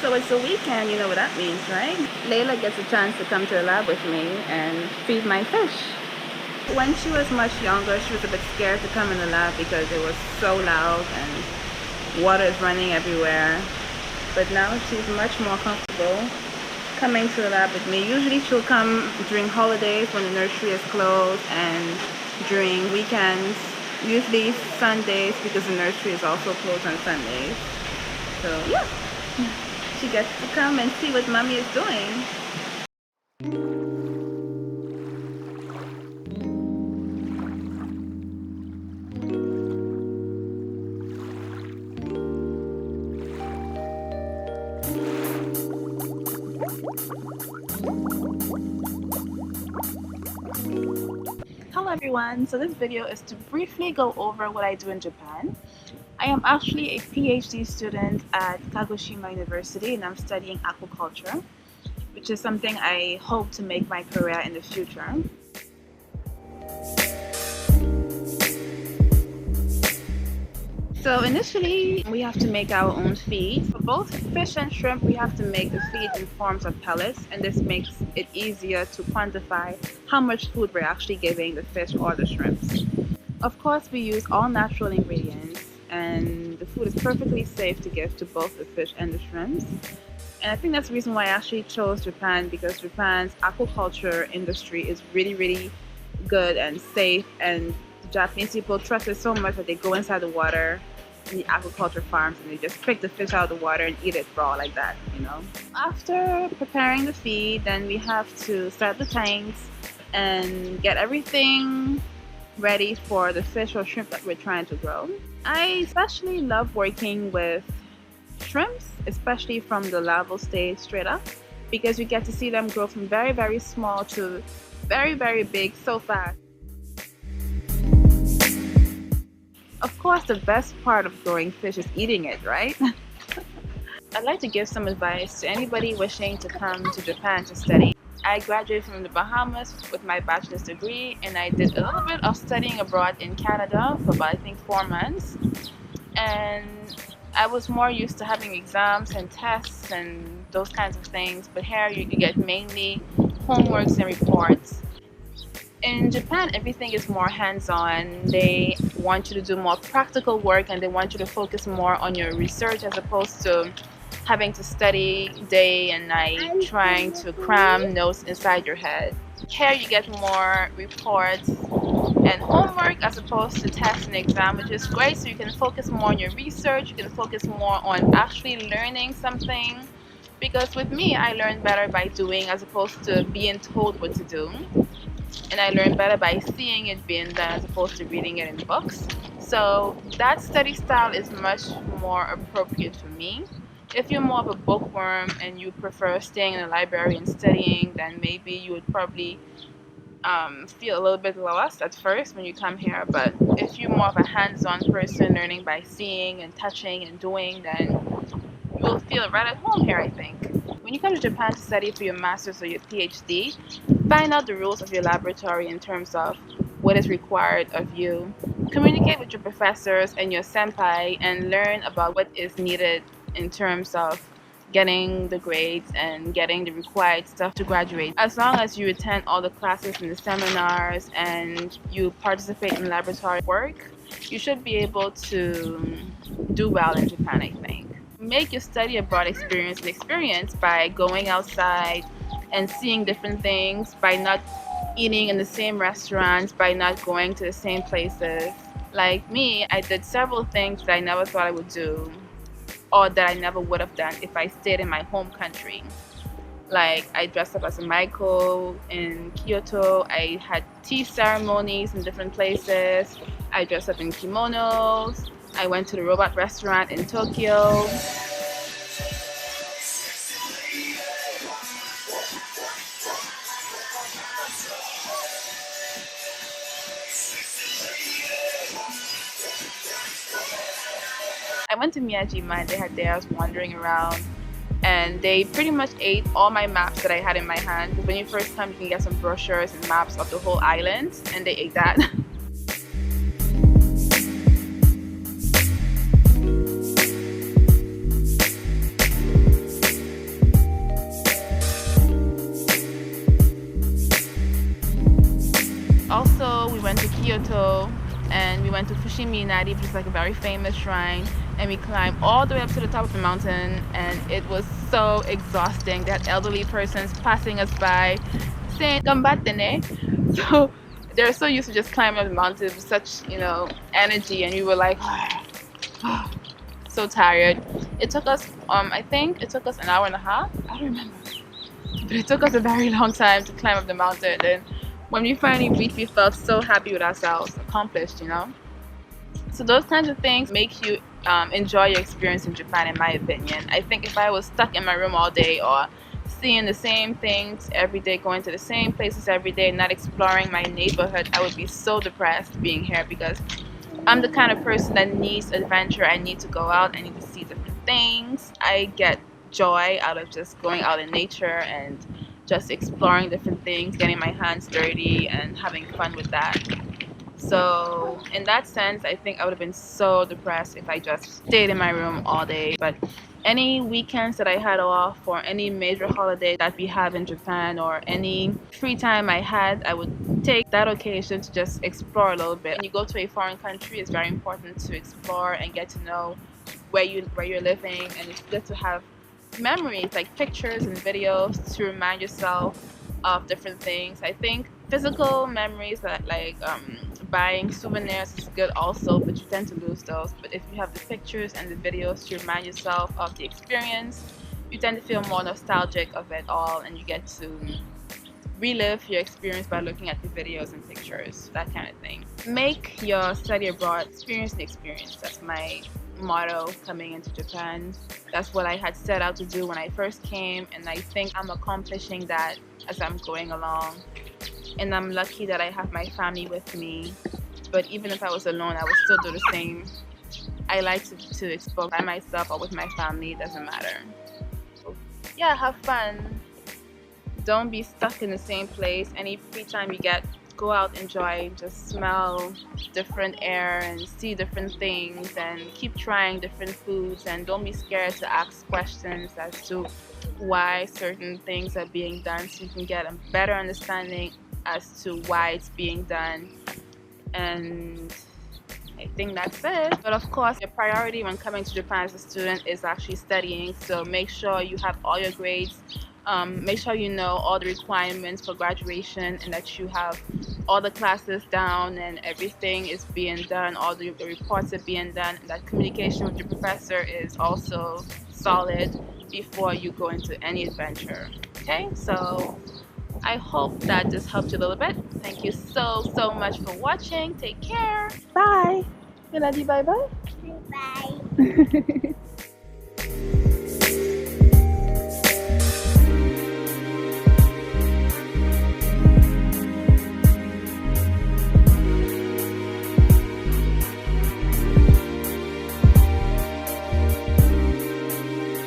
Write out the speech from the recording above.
So it's a weekend, you know what that means, right? Layla gets a chance to come to the lab with me and feed my fish. When she was much younger, she was a bit scared to come in the lab because it was so loud and water is running everywhere. But now she's much more comfortable coming to the lab with me. Usually she'll come during holidays when the nursery is closed and during weekends, usually Sundays because the nursery is also closed on Sundays. So yeah, she gets to come and see what mommy is doing. Hello everyone, so this video is to briefly go over what I do in Japan. I am actually a PhD student at Kagoshima University and I'm studying aquaculture, which is something I hope to make my career in the future. So initially, we have to make our own feed. For both fish and shrimp, we have to make the feed in forms of pellets, and this makes it easier to quantify how much food we're actually giving the fish or the shrimps. Of course, we use all natural ingredients, and the food is perfectly safe to give to both the fish and the shrimps. And I think that's the reason why I actually chose Japan, because Japan's aquaculture industry is really good and safe, and the Japanese people trust it so much that they go inside the water in the aquaculture farms and they just pick the fish out of the water and eat it raw like that, you know. After preparing the feed, then we have to set the tanks and get everything ready for the fish or shrimp that we're trying to grow. I especially love working with shrimps, especially from the larval stage straight up, because you get to see them grow from very small to very big so fast. Of course, the best part of growing fish is eating it, right? I'd like to give some advice to anybody wishing to come to Japan to study. I graduated from the Bahamas with my bachelor's degree, and I did a little bit of studying abroad in Canada for about, I think, 4 months. And I was more used to having exams and tests and those kinds of things, but here you get mainly homeworks and reports. In Japan, everything is more hands-on. They want you to do more practical work and they want you to focus more on your research as opposed to having to study day and night, trying to cram notes inside your head. Here you get more reports and homework as opposed to tests and exam, which is great, so you can focus more on your research, you can focus more on actually learning something. Because with me, I learn better by doing as opposed to being told what to do. And I learn better by seeing it being done as opposed to reading it in books. So that study style is much more appropriate for me. If you're more of a bookworm and you prefer staying in the library and studying, then maybe you would probably feel a little bit lost at first when you come here. But if you're more of a hands-on person, learning by seeing and touching and doing, then you'll feel right at home here, I think. When you come to Japan to study for your master's or your PhD, find out the rules of your laboratory in terms of what is required of you. Communicate with your professors and your senpai and learn about what is needed in terms of getting the grades and getting the required stuff to graduate. As long as you attend all the classes and the seminars and you participate in laboratory work, you should be able to do well in Japan, I think. Make your study abroad experience an experience by going outside and seeing different things, by not eating in the same restaurants, by not going to the same places. Like me, I did several things that I never thought I would do or that I never would have done if I stayed in my home country. Like, I dressed up as a Maiko in Kyoto, I had tea ceremonies in different places, I dressed up in kimonos, I went to the robot restaurant in Tokyo. I went to Miyajima and they had theirs wandering around, and they pretty much ate all my maps that I had in my hand. When you first come, you can get some brochures and maps of the whole island, and they ate that. Kyoto, and we went to Fushimi Inari, which is like a very famous shrine, and we climbed all the way up to the top of the mountain, and it was so exhausting. That elderly person's passing us by saying "Gambatte." So they're so used to just climbing up the mountain with such, energy, and we were like so tired. It took us I think it took us an hour and a half. I don't remember. But it took us a very long time to climb up the mountain, and when we finally reached, we felt so happy with ourselves, accomplished. So those kinds of things make you enjoy your experience in Japan, in my opinion. I think if I was stuck in my room all day, or seeing the same things every day, going to the same places every day, not exploring my neighborhood, I would be so depressed being here, because I'm the kind of person that needs adventure. I need to go out. I need to see different things. I get joy out of just going out in nature and just exploring different things, getting my hands dirty and having fun with that. So in that sense, I think I would have been so depressed if I just stayed in my room all day. But any weekends that I had off, or any major holiday that we have in Japan, or any free time I had, I would take that occasion to just explore a little bit. When you go to a foreign country, it's very important to explore and get to know where you're living, and it's good to have memories like pictures and videos to remind yourself of different things. I think physical memories, that like buying souvenirs, is good also, but you tend to lose those. But if you have the pictures and the videos to remind yourself of the experience, you tend to feel more nostalgic of it all, and you get to relive your experience by looking at the videos and pictures, that kind of thing. Make your study abroad experience the experience. That's my motto coming into Japan. That's what I had set out to do when I first came, and I think I'm accomplishing that as I'm going along. And I'm lucky that I have my family with me. But even if I was alone, I would still do the same. I like to explore by myself or with my family, it doesn't matter. Yeah, have fun. Don't be stuck in the same place. Any free time you get, go out, enjoy, just smell different air and see different things, and keep trying different foods, and don't be scared to ask questions as to why certain things are being done, so you can get a better understanding as to why it's being done. And I think that's it. But of course, your priority when coming to Japan as a student is actually studying, so make sure you have all your grades. Make sure you know all the requirements for graduation, and that you have all the classes down and everything is being done, all the reports are being done, and that communication with your professor is also solid before you go into any adventure. Okay, so I hope that this helped you a little bit. Thank you so much for watching. Take care. Bye. Bye bye. Bye.